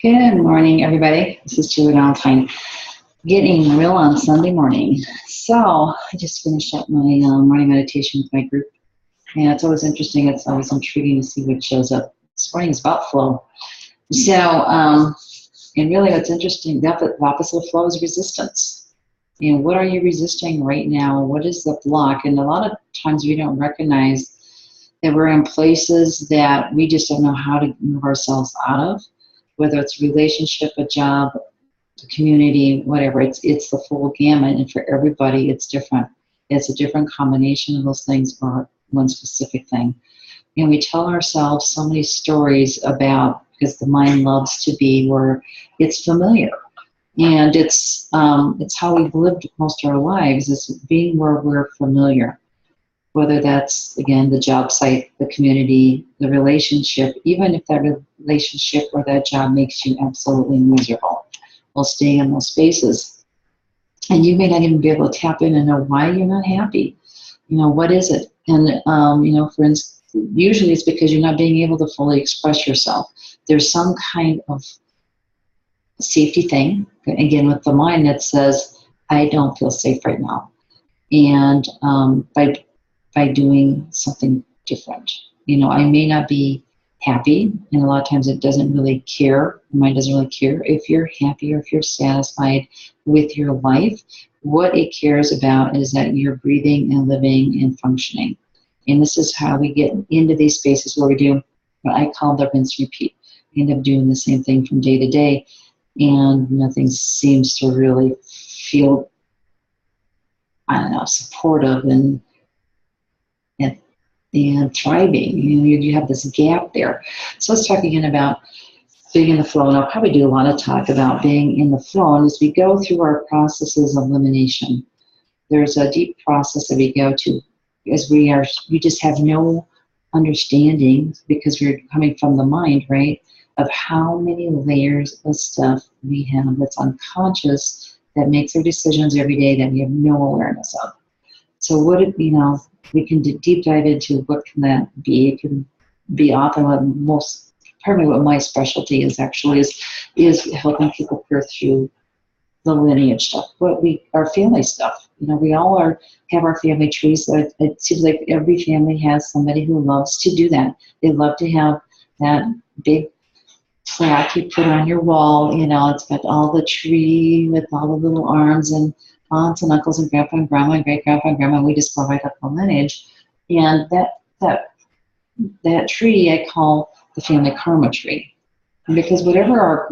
Good morning, everybody. This is Julie Valentin, getting real on Sunday morning. So I just finished up my morning meditation with my group, and it's always interesting. It's always intriguing to see what shows up. This morning is about flow. And really what's interesting, the opposite of flow is resistance. What are you resisting right now? What is the block? And a lot of times we don't recognize that we're in places that we just don't know how to move ourselves out of, whether it's a relationship, a job, a community, whatever. It's the full gamut, and for everybody it's different. It's a different combination of those things or one specific thing. And we tell ourselves so many stories about, because the mind loves to be where it's familiar. And it's how we've lived most of our lives, is being where we're familiar. Whether that's, again, the job site, the community, the relationship, even if that relationship or that job makes you absolutely miserable, we'll stay in those spaces. And you may not even be able to tap in and know why you're not happy. What is it? And, for instance, usually it's because you're not being able to fully express yourself. There's some kind of safety thing, again, with the mind that says, I don't feel safe right now. And by doing something different. I may not be happy, and a lot of times it doesn't really care, the mind doesn't really care if you're happy or if you're satisfied with your life. What it cares about is that you're breathing and living and functioning. And this is how we get into these spaces where we do what I call the rinse repeat. We end up doing the same thing from day to day, and nothing seems to really feel, supportive and thriving. You have this gap there. So let's talk again about being in the flow. And I'll probably do a lot of talk about being in the flow. And as we go through our processes of elimination, there's a deep process that we go to as we just have no understanding, because we're coming from the mind, right, of how many layers of stuff we have that's unconscious that makes our decisions every day that we have no awareness of. So we can deep dive into what can that be. It can be often probably what my specialty is actually is helping people clear through the lineage stuff, our family stuff. We all have our family trees. It seems like every family has somebody who loves to do that. They love to have that big plaque you put on your wall. It's got all the tree with all the little arms and aunts and uncles and grandpa and grandma and great grandpa and grandma. We just go right up the lineage, and that tree I call the family karma tree, because whatever our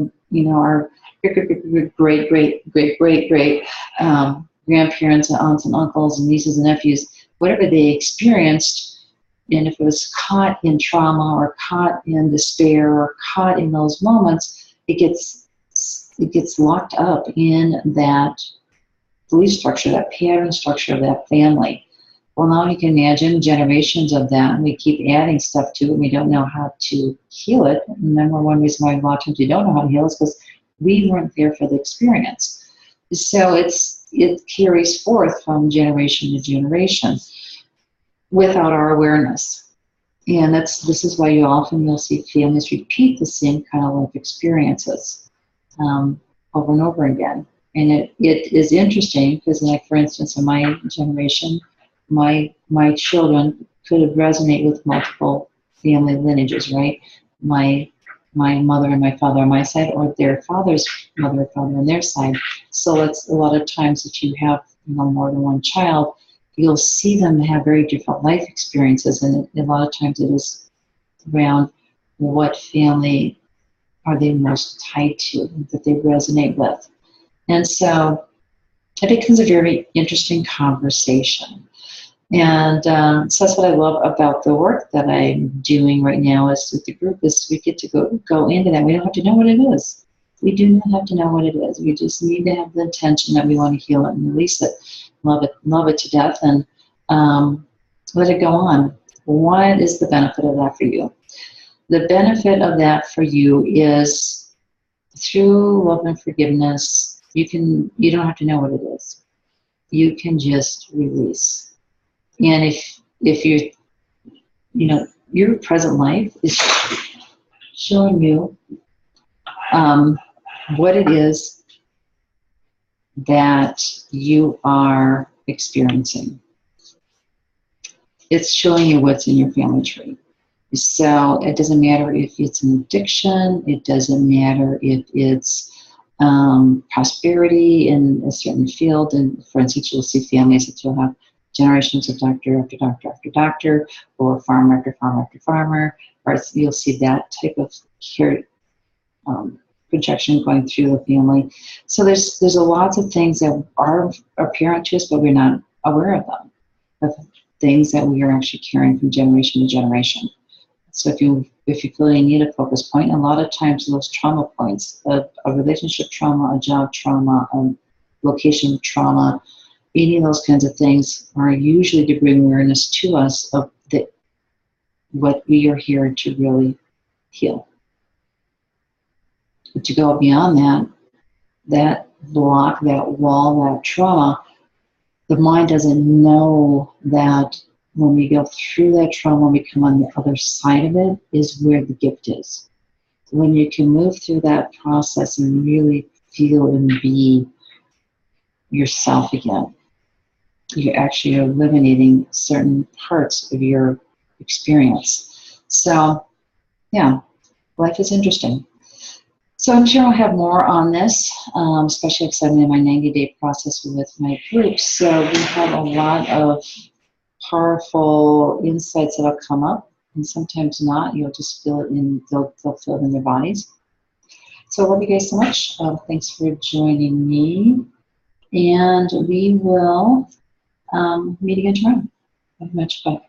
great grandparents and aunts and uncles and nieces and nephews, whatever they experienced, and if it was caught in trauma or caught in despair or caught in those moments, it gets locked up in that belief structure, that pattern structure of that family. Well, now you can imagine generations of that, and we keep adding stuff to it, and we don't know how to heal it. And number one reason why a lot of times we don't know how to heal is because we weren't there for the experience. So it carries forth from generation to generation without our awareness. And this is why you'll see families repeat the same kind of life experiences over and over again. And it is interesting because, like, for instance, in my generation, my children could have resonated with multiple family lineages, right? My mother and my father on my side, or their father's mother and father on their side. So it's a lot of times if you have more than one child, you'll see them have very different life experiences, and a lot of times it is around what family are they most tied to, that they resonate with. And so it becomes a very interesting conversation. And so that's what I love about the work that I'm doing right now is with the group, is we get to go into that. We don't have to know what it is. We do not have to know what it is. We just need to have the intention that we want to heal it and release it, love it to death, and let it go on. What is the benefit of that for you? The benefit of that for you is through love and forgiveness. You don't have to know what it is. You can just release. And if your present life is showing you what it is that you are experiencing. It's showing you what's in your family tree. So it doesn't matter if it's an addiction, it doesn't matter if it's prosperity in a certain field. And for instance, you'll see families that you'll have generations of doctor after doctor after doctor, or farmer after farmer after farmer, or you'll see that type of projection going through the family. So there's a lots of things that are apparent to us, but we're not aware of them, of things that we are actually carrying from generation to generation. So if you feel you need a focus point, a lot of times those trauma points, a relationship trauma, a job trauma, a location trauma, any of those kinds of things are usually to bring awareness to us of what we are here to really heal. But to go beyond that block, that wall, that trauma, the mind doesn't know that when we go through that trauma, we come on the other side of it, is where the gift is. When you can move through that process and really feel and be yourself again, you actually are eliminating certain parts of your experience. So, yeah, life is interesting. So I'm sure I'll have more on this, especially because I'm in my 90-day process with my group. So we have a lot of powerful insights that'll come up, and sometimes not. You'll just feel it in, they'll feel it in their bodies. So I love you guys so much. Thanks for joining me, and we will meet again tomorrow. Thank you much. Bye.